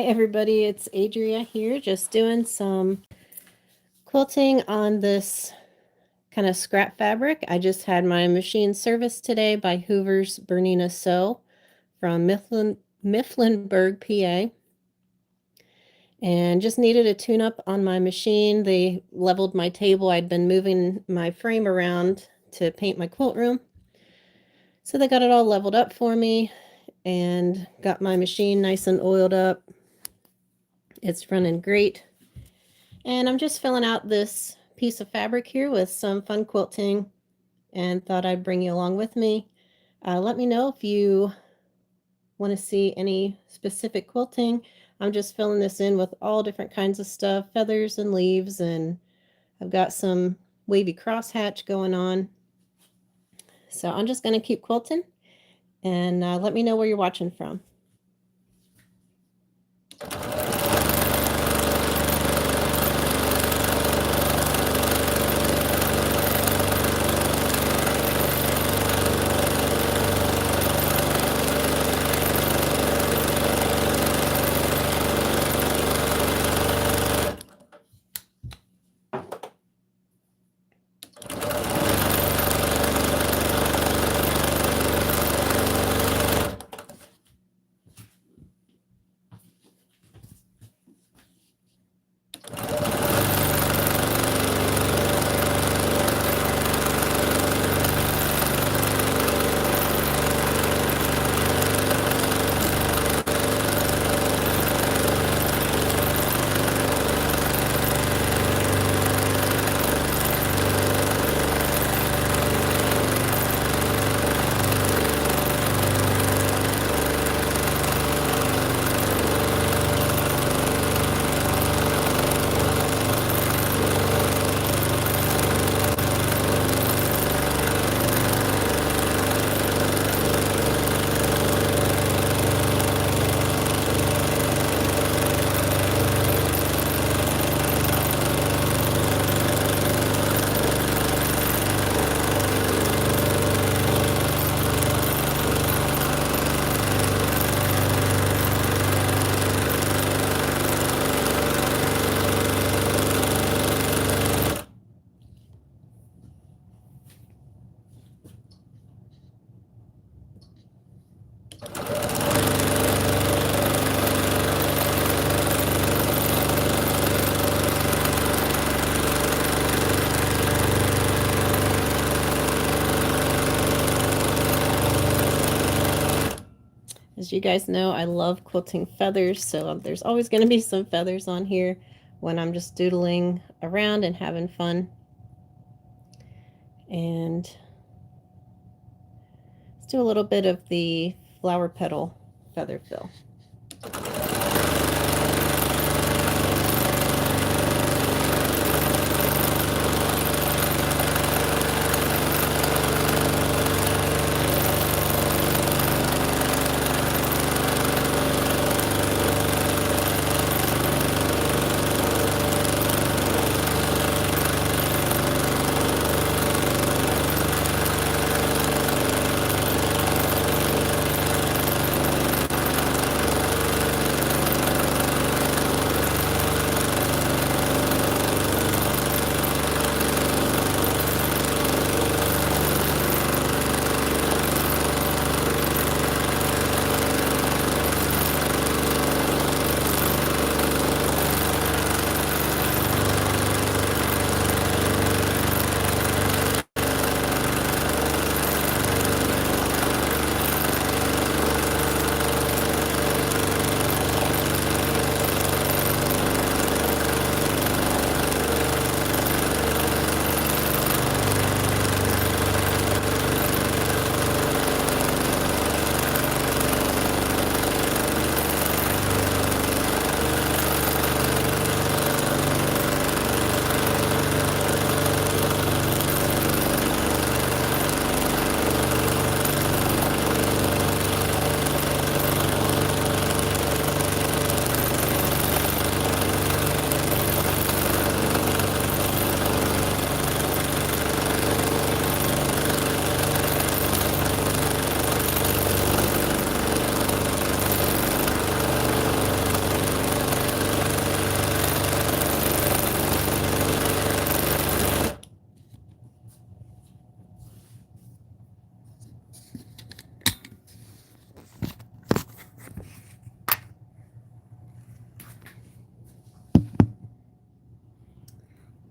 everybody, it's Adria here, just doing some quilting on this kind of scrap fabric. I just had my machine serviced today by Hoover's Bernina Sew from Mifflinburg, PA. And just needed a tune-up on my machine. They leveled my table. I'd been moving my frame around to paint my quilt room. So they got it all leveled up for me and got my machine nice and oiled up. It's running great. And I'm just filling out this piece of fabric here with some fun quilting and thought I'd bring you along with me. Let me know if you want to see any specific quilting. I'm just filling this in with all different kinds of stuff, feathers and leaves, and I've got some wavy crosshatch going on. So I'm just going to keep quilting, and let me know where you're watching from. As you guys know, I love quilting feathers, so there's always going to be some feathers on here when I'm just doodling around and having fun. And let's do a little bit of the flower petal feather fill.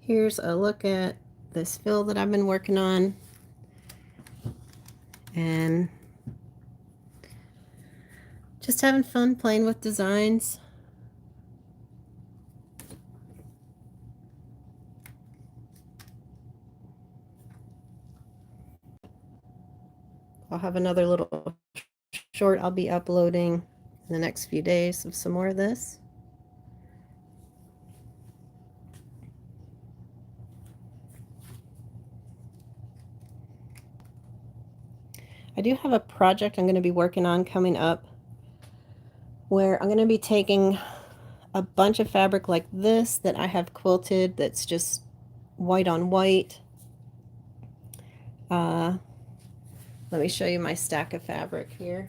Here's a look at this fill that I've been working on, and just having fun playing with designs. I'll have another little short I'll be uploading in the next few days of some more of this. I do have a project I'm going to be working on coming up where I'm going to be taking a bunch of fabric like this that I have quilted that's just white on white. Let me show you my stack of fabric here.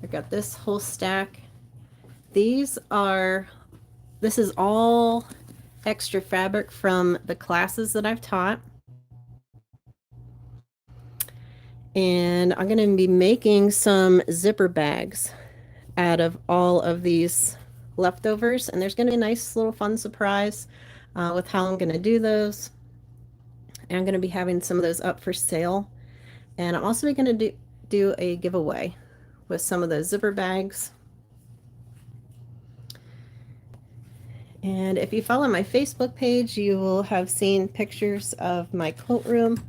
I've got this whole stack. This is all extra fabric from the classes that I've taught. And I'm going to be making some zipper bags out of all of these leftovers. And there's going to be a nice little fun surprise with how I'm going to do those. And I'm going to be having some of those up for sale. And I'm also going to do a giveaway with some of those zipper bags. And if you follow my Facebook page, you will have seen pictures of my quilt room.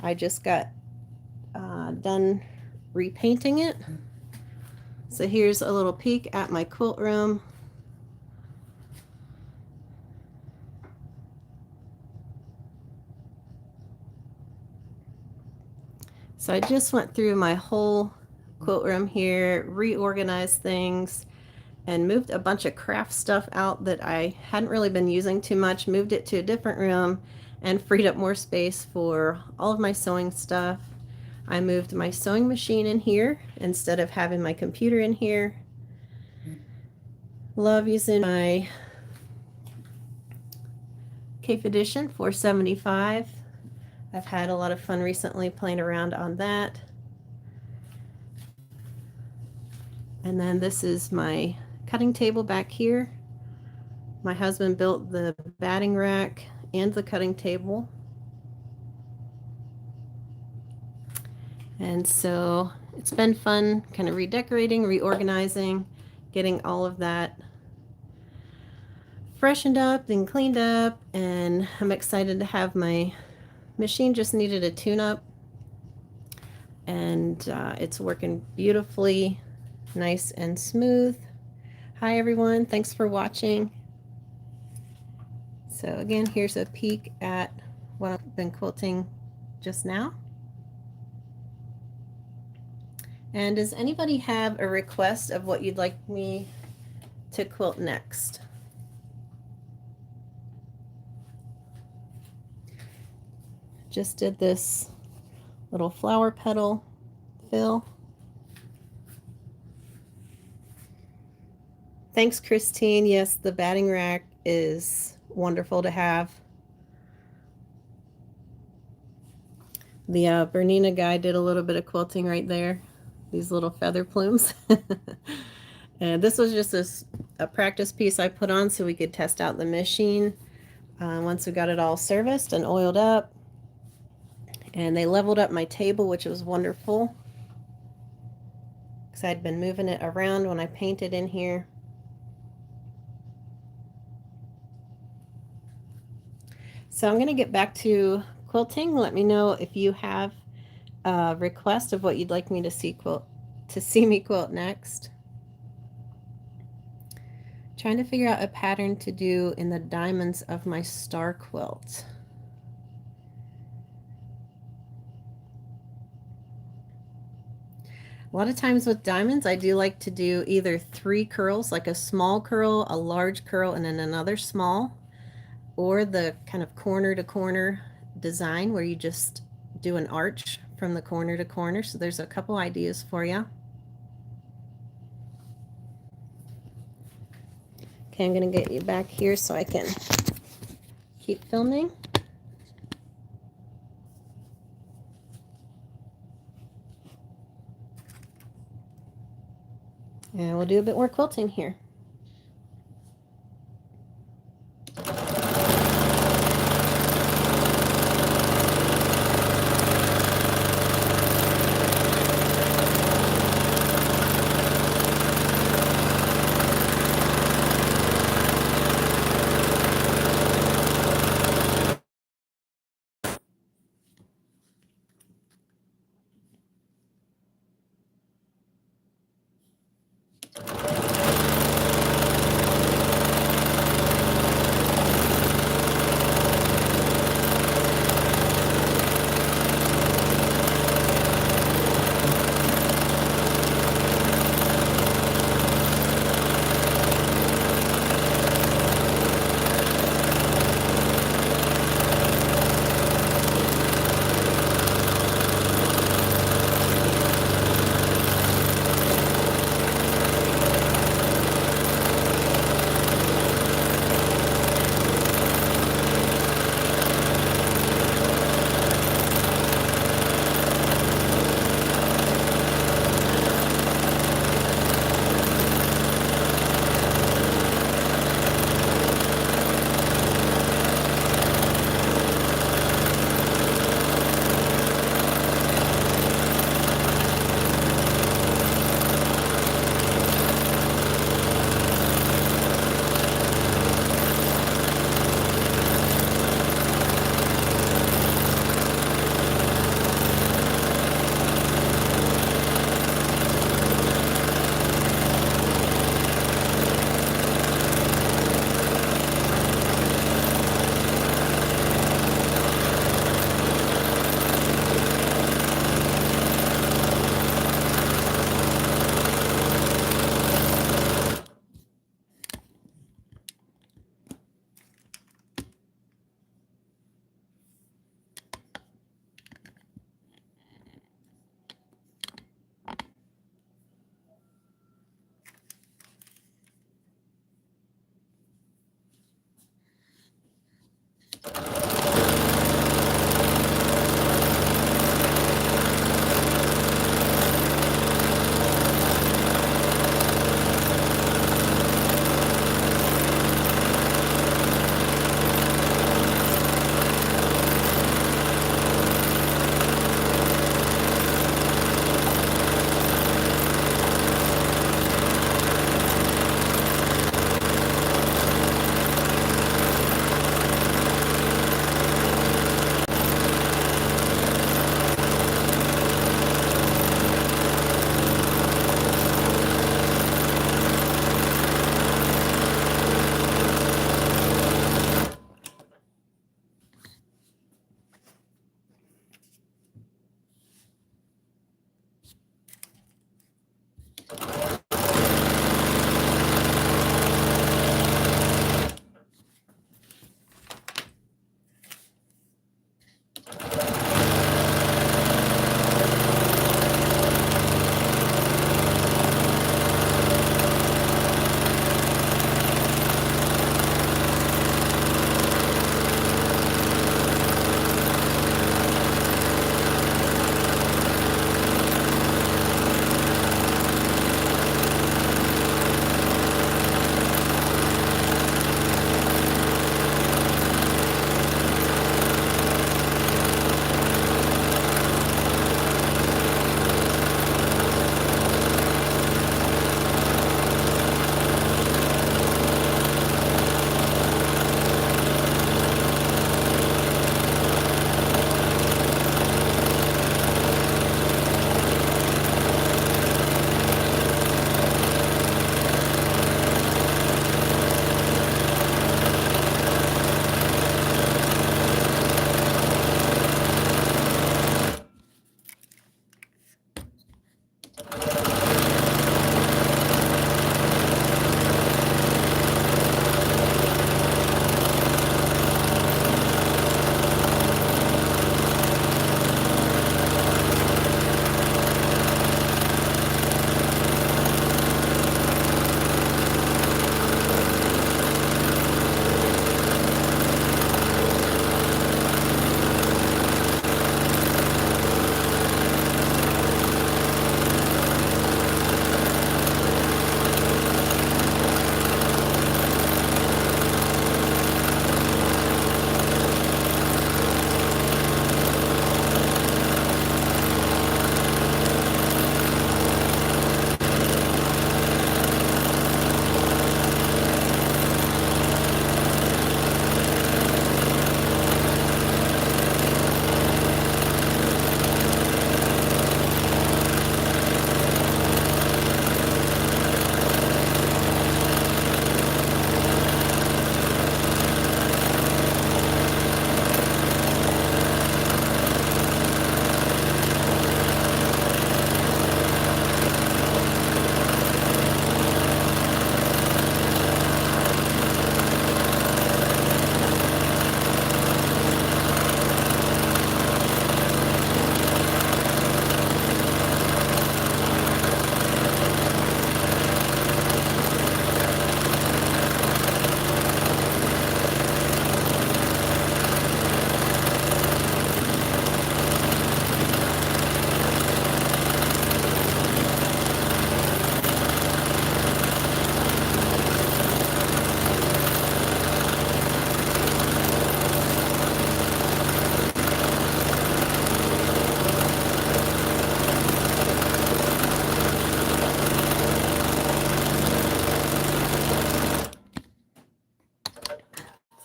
I just got done repainting it. So here's a little peek at my quilt room. So I just went through my whole quilt room here, reorganized things, and moved a bunch of craft stuff out that I hadn't really been using too much, moved it to a different room, and freed up more space for all of my sewing stuff. I moved my sewing machine in here instead of having my computer in here. Love using my Cape Edition 475. I've had a lot of fun recently playing around on that. And then this is my cutting table back here. My husband built the batting rack and the cutting table. And so it's been fun kind of redecorating, reorganizing, getting all of that freshened up and cleaned up. And I'm excited to have my machine just needed a tune-up. And it's working beautifully, nice and smooth. Hi everyone, thanks for watching. So again, here's a peek at what I've been quilting just now. And does anybody have a request of what you'd like me to quilt next? Just did this little flower petal fill. Thanks, Christine. Yes, the batting rack is wonderful to have. The Bernina guy did a little bit of quilting right there. These little feather plumes. And this was just a practice piece I put on so we could test out the machine once we got it all serviced and oiled up. And they leveled up my table, which was wonderful because I'd been moving it around when I painted in here. So I'm going to get back to quilting. Let me know if you have a request of what you'd like me to see me quilt next. Trying to figure out a pattern to do in the diamonds of my star quilt. A lot of times with diamonds, I do like to do either 3 curls, like a small curl, a large curl, and then another small, or the kind of corner to corner design where you just do an arch from the corner to corner. So there's a couple ideas for you. Okay, I'm going to get you back here so I can keep filming. And we'll do a bit more quilting here.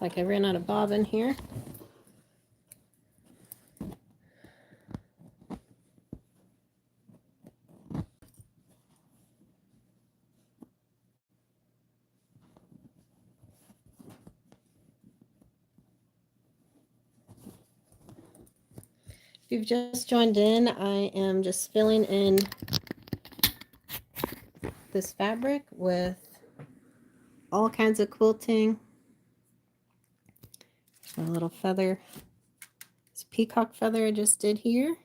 like I ran out of bobbin here. If you've just joined in, I am just filling in this fabric with all kinds of quilting. A little feather. It's peacock feather I just did here.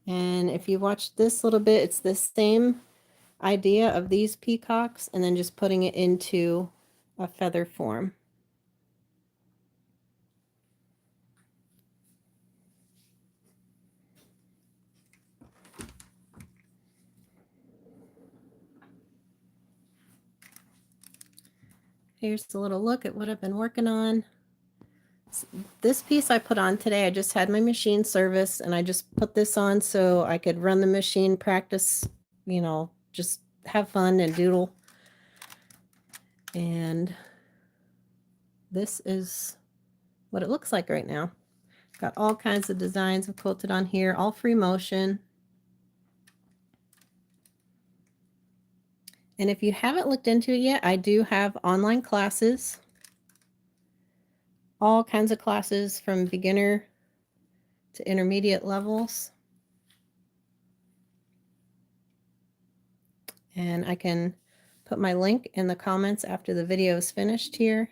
And if you watch this little bit, it's the same idea of these peacocks and then just putting it into a feather form. Here's a little look at what I've been working on. This piece I put on today, I just had my machine service and I just put this on so I could run the machine, practice, you know, just have fun and doodle. And this is what it looks like right now. Got all kinds of designs I've quilted on here, all free motion. And if you haven't looked into it yet, I do have online classes. All kinds of classes from beginner to intermediate levels. And I can put my link in the comments after the video is finished here.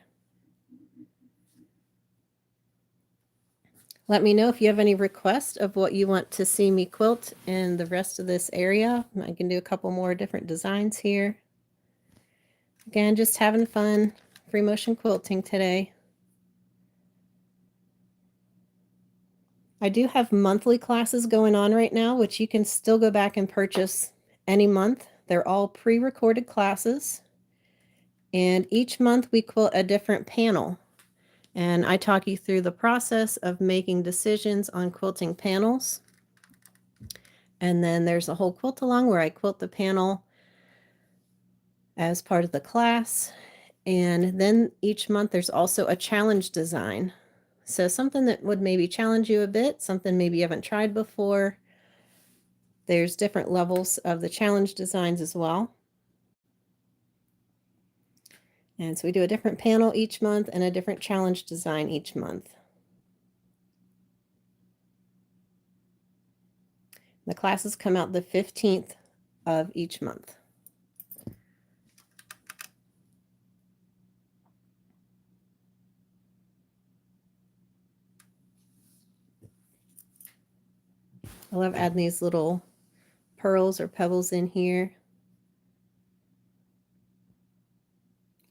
Let me know if you have any requests of what you want to see me quilt in the rest of this area. I can do a couple more different designs here. Again, just having fun, free motion quilting today. I do have monthly classes going on right now, which you can still go back and purchase any month. They're all pre-recorded classes. And each month we quilt a different panel. And I talk you through the process of making decisions on quilting panels. And then there's a whole quilt along where I quilt the panel as part of the class. And then each month there's also a challenge design. So something that would maybe challenge you a bit, something maybe you haven't tried before. There's different levels of the challenge designs as well. And so we do a different panel each month and a different challenge design each month. The classes come out the 15th of each month. I love adding these little pearls or pebbles in here.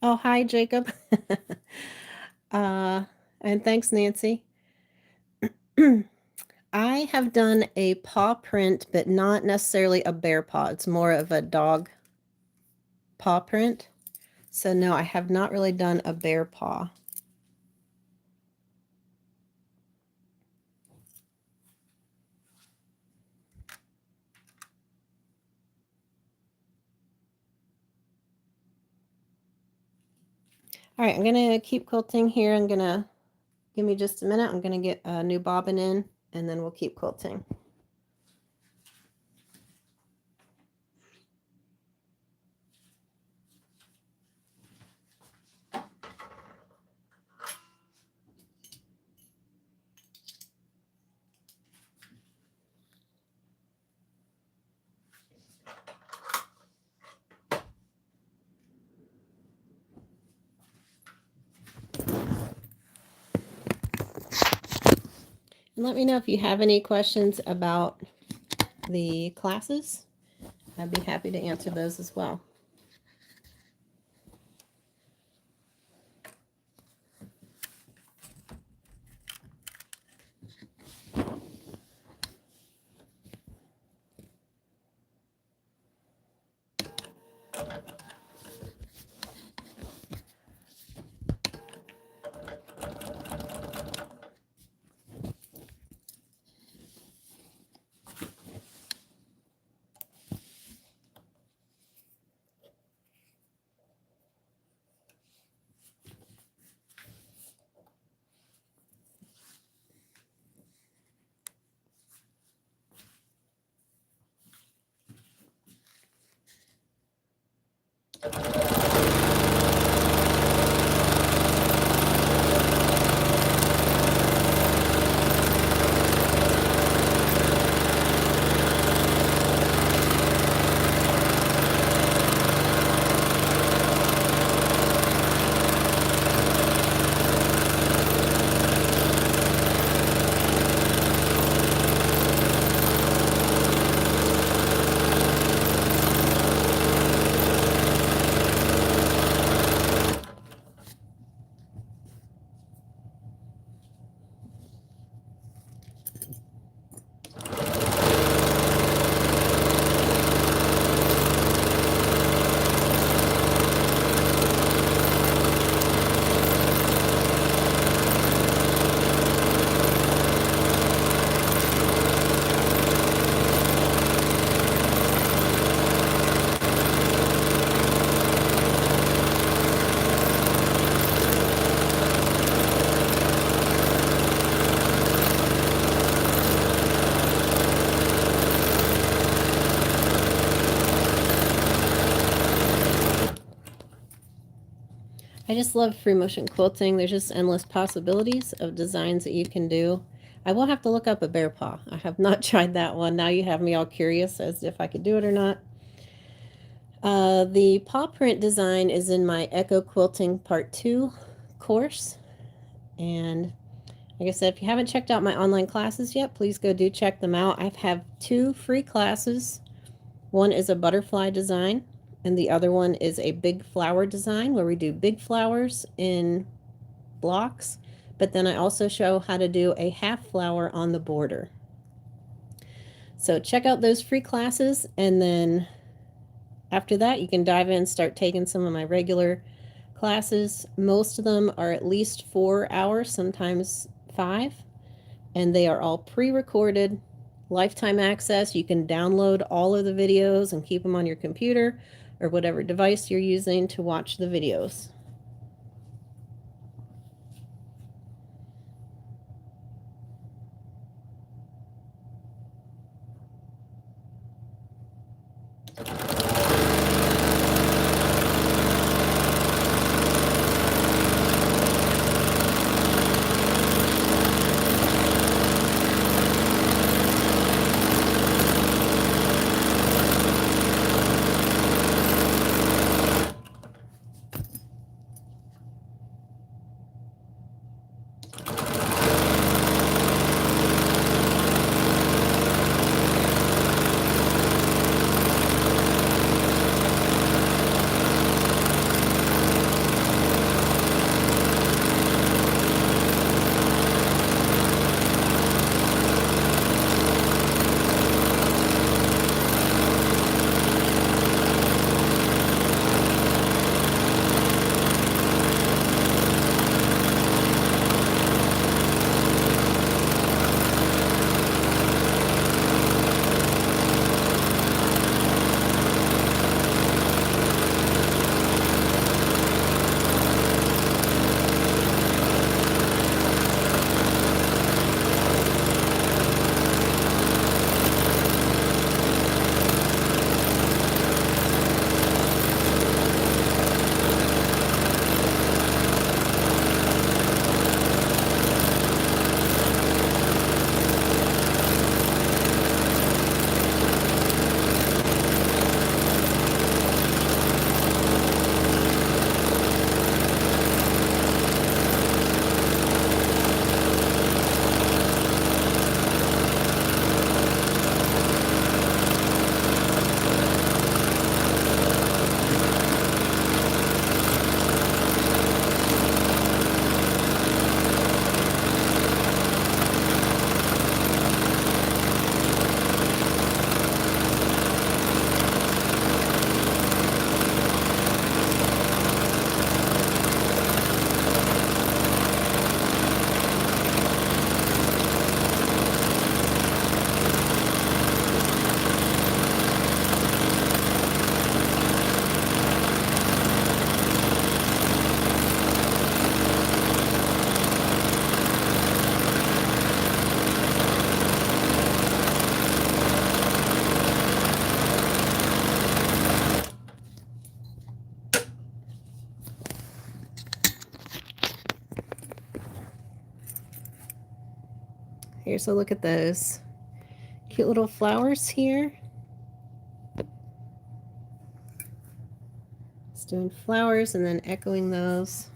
Oh, hi, Jacob. And thanks, Nancy. I have done a paw print, but not necessarily a bear paw. It's more of a dog paw print. So no, I have not really done a bear paw. All right, I'm going to keep quilting here. I'm going to give me just a minute. I'm going to get a new bobbin in, and then we'll keep quilting. And let me know if you have any questions about the classes. I'd be happy to answer those as well. I just love free motion quilting. There's just endless possibilities of designs that you can do. I will have to look up a bear paw. I have not tried that one. Now you have me all curious as if I could do it or not. The paw print design is in my Echo Quilting Part 2 course. And like I said, if you haven't checked out my online classes yet, please go do check them out. I have 2 free classes. One is a butterfly design, and the other one is a big flower design where we do big flowers in blocks, but then I also show how to do a half flower on the border. So check out those free classes, and then after that you can dive in and start taking some of my regular classes. Most of them are at least 4 hours, sometimes 5, and they are all pre-recorded, lifetime access. You can download all of the videos and keep them on your computer or whatever device you're using to watch the videos. Here's a look at those cute little flowers here. Just doing flowers and then echoing those.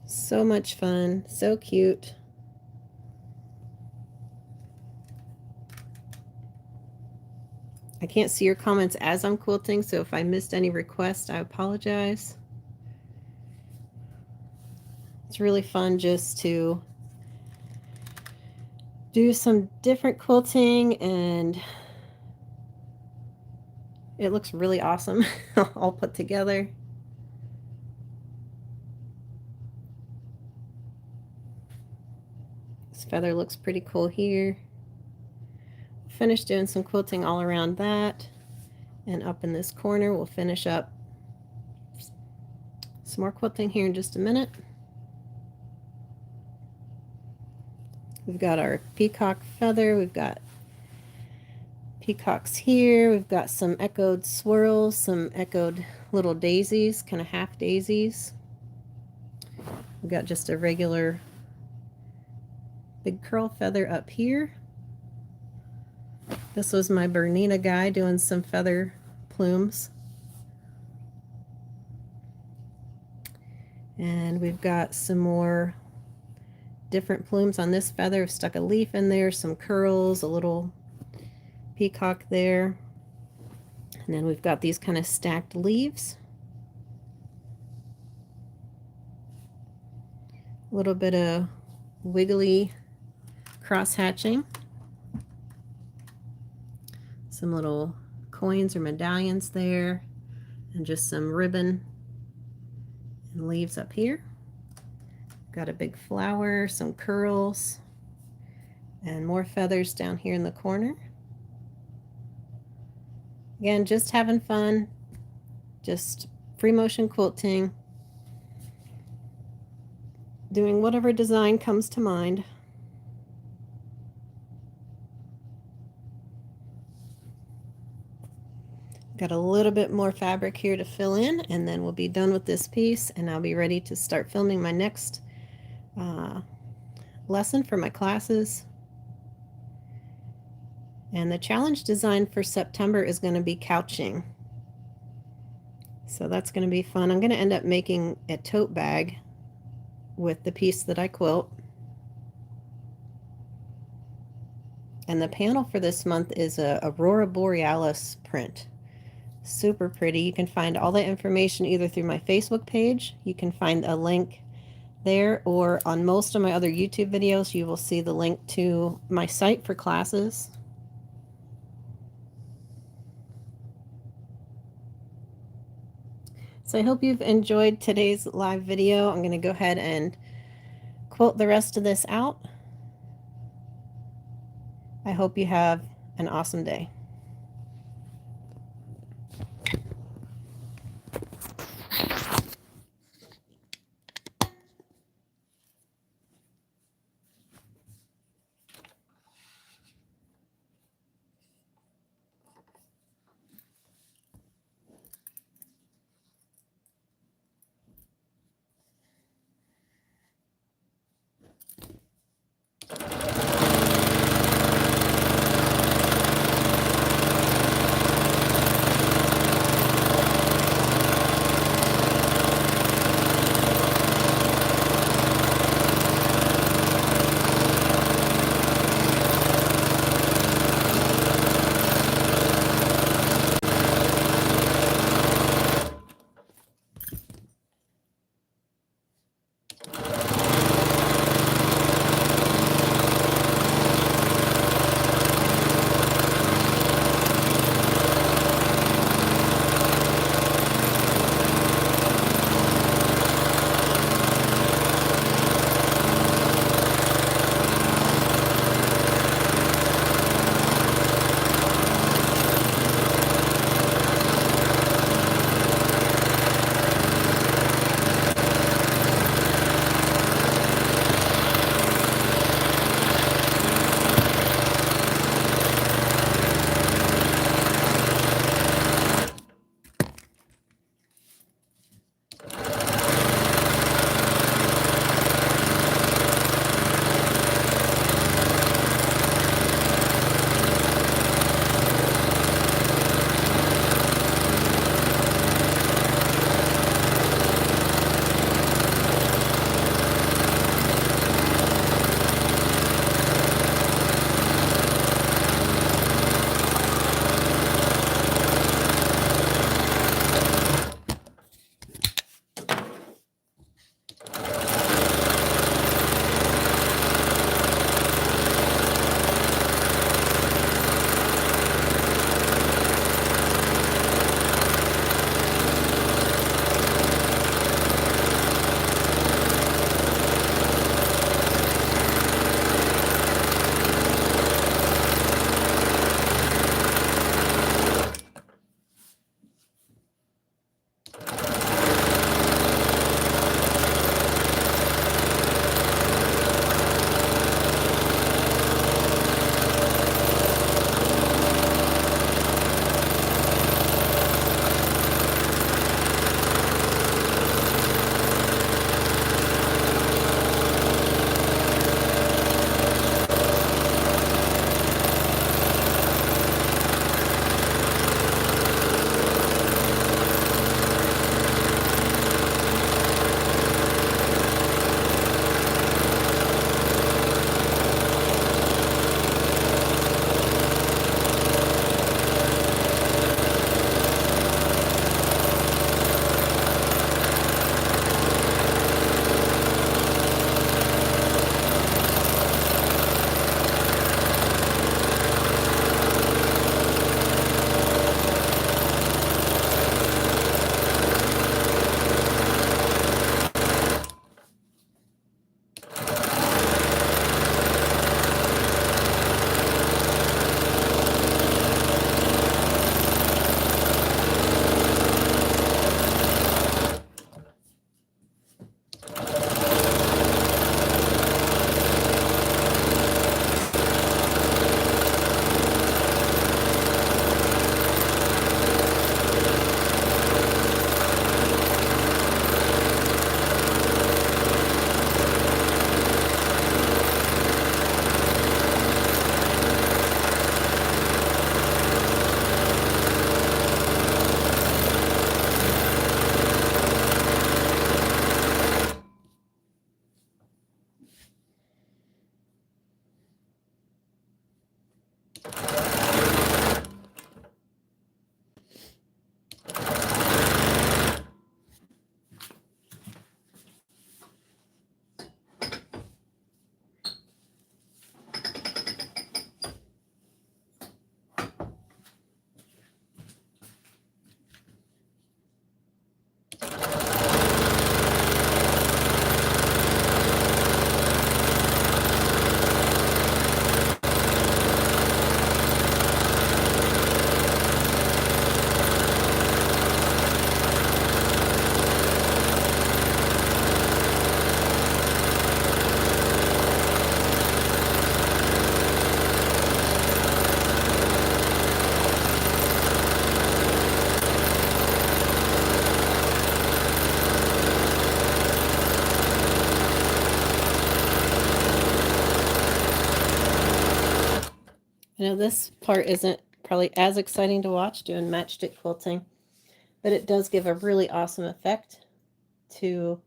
So much fun, so cute. I can't see your comments as I'm quilting, so if I missed any requests, I apologize. It's really fun just to do some different quilting, and it looks really awesome all put together. This feather looks pretty cool here. Finished doing some quilting all around that, and up in this corner we'll finish up some more quilting here in just a minute. We've got our peacock feather, we've got peacocks here, we've got some echoed swirls, some echoed little daisies, kind of half daisies. We've got just a regular big curl feather up here. This was my Bernina guy doing some feather plumes. And we've got some more different plumes on this feather. I've stuck a leaf in there, some curls, a little peacock there. And then we've got these kind of stacked leaves. A little bit of wiggly cross hatching. Some little coins or medallions there, and just some ribbon and leaves up here. Got a big flower, some curls, and more feathers down here in the corner. Again, just having fun, just free motion quilting, doing whatever design comes to mind. Got a little bit more fabric here to fill in, and then we'll be done with this piece, and I'll be ready to start filming my next lesson for my classes. And the challenge design for September is going to be couching. So that's going to be fun. I'm going to end up making a tote bag with the piece that I quilt. And the panel for this month is a Aurora Borealis print. Super pretty. You can find all that information either through my Facebook page. You can find a link there, or on most of my other YouTube videos you will see the link to my site for classes. So I hope you've enjoyed today's live video. I'm going to go ahead and quilt the rest of this out. I hope you have an awesome day. I know this part isn't probably as exciting to watch doing matchstick quilting, but it does give a really awesome effect to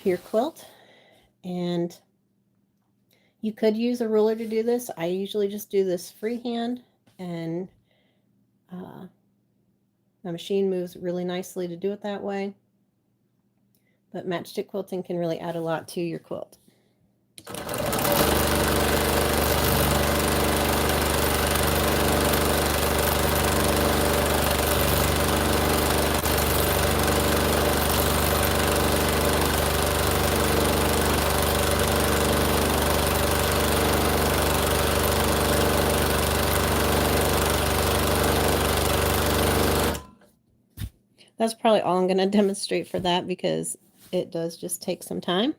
your quilt. And you could use a ruler to do this. I usually just do this freehand, and my machine moves really nicely to do it that way. But matchstick quilting can really add a lot to your quilt. That's probably all I'm going to demonstrate for that, because it does just take some time.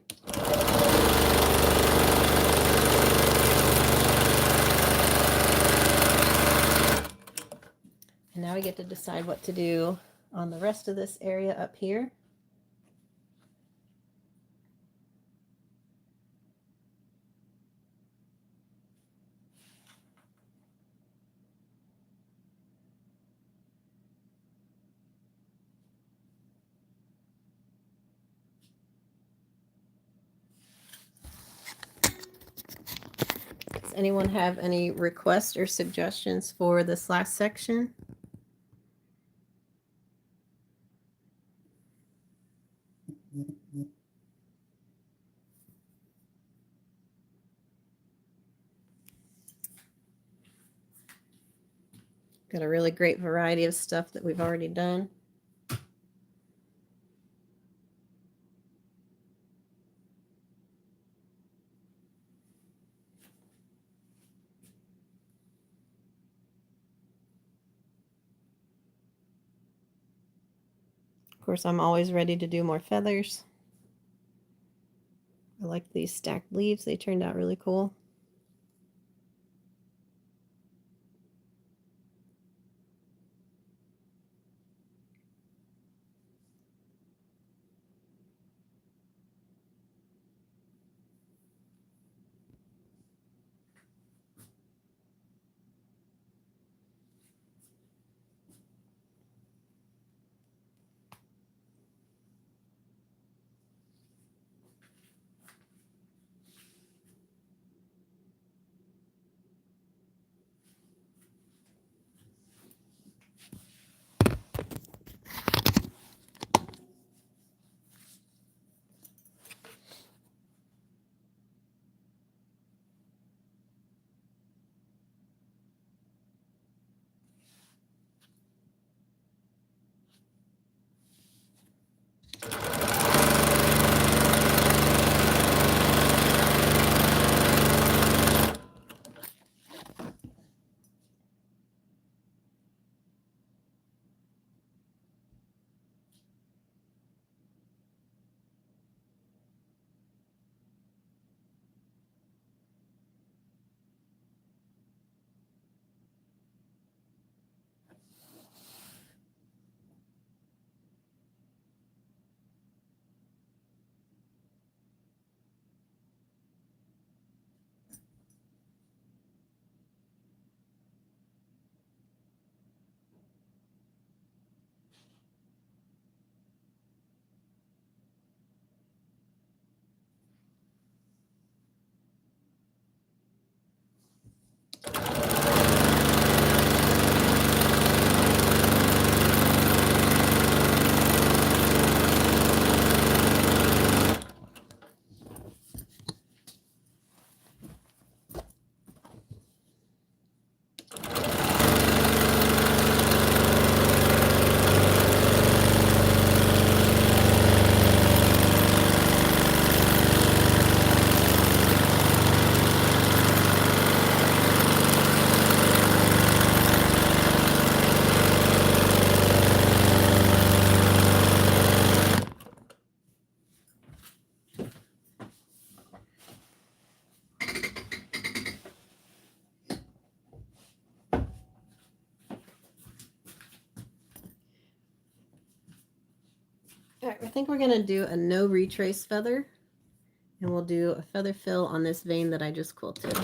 And now we get to decide what to do on the rest of this area up here. Does anyone have any requests or suggestions for this last section? Got a really great variety of stuff that we've already done. Of course, I'm always ready to do more feathers. I like these stacked leaves. They turned out really cool. All right, I think we're going to do a no retrace feather, and we'll do a feather fill on this vein that I just quilted.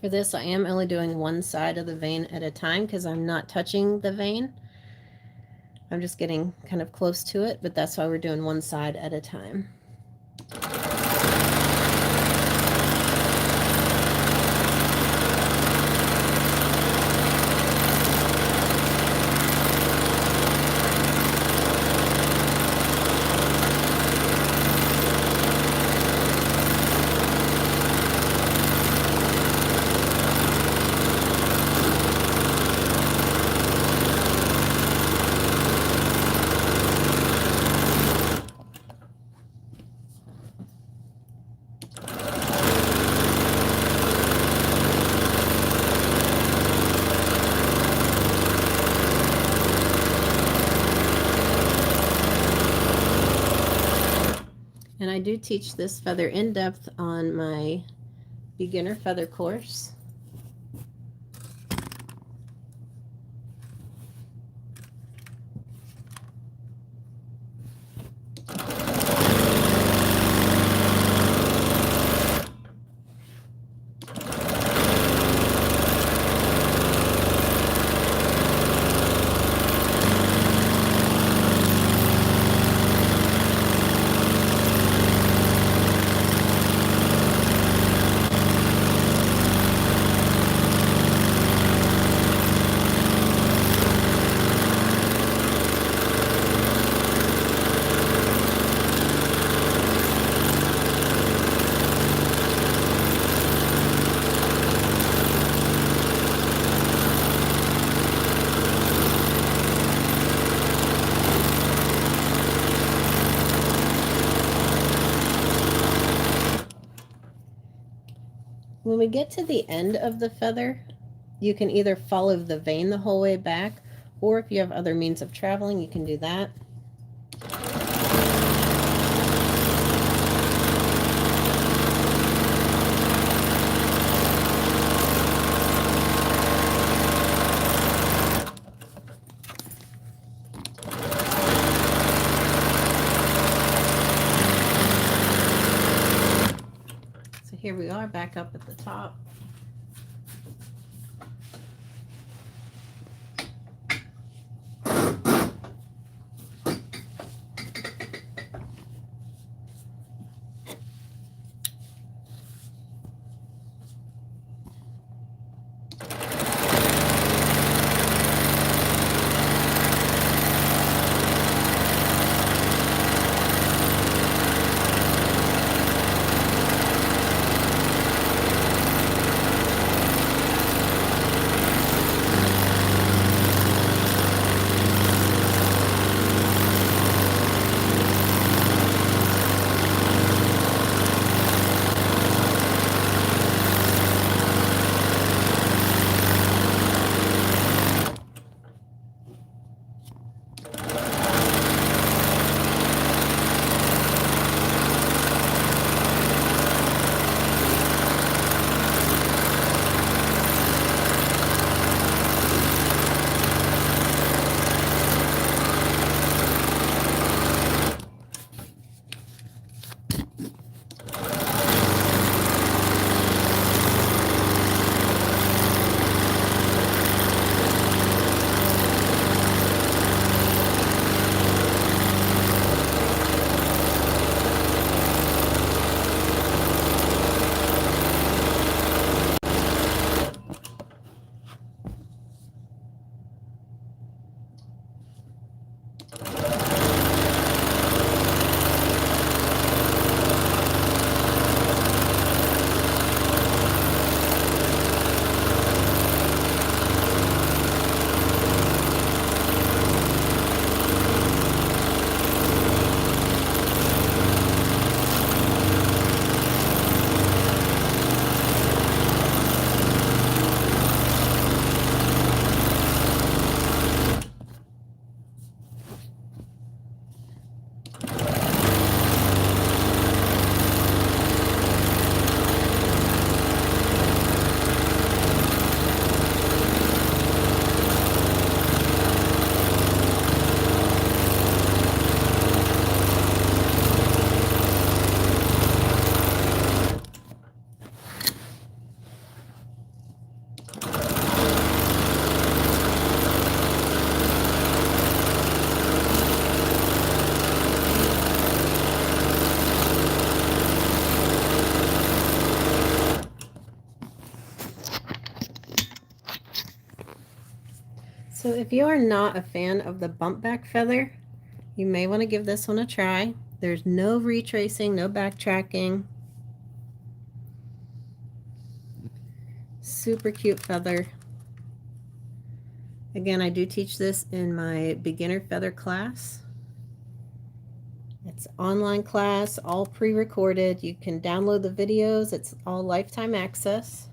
For this, I am only doing one side of the vane at a time because I'm not touching the vane. I'm just getting kind of close to it, but that's why we're doing one side at a time. And I do teach this feather in depth on my beginner feather course. When we get to the end of the feather, you can either follow the vane the whole way back, or if you have other means of traveling, you can do that. Here we are back up at the top. So if you are not a fan of the bump back feather, you may want to give this one a try. There's no retracing, no backtracking. Super cute feather. Again, I do teach this in my beginner feather class. It's online class, all pre-recorded. You can download the videos. It's all lifetime access.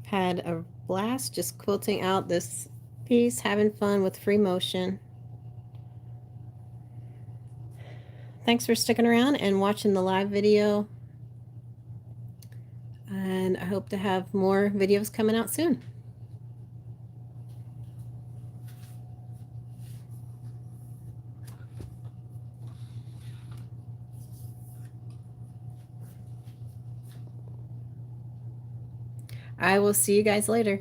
Had a blast just quilting out this piece, having fun with free motion. Thanks for sticking around and watching the live video. And I hope to have more videos coming out soon. I will see you guys later.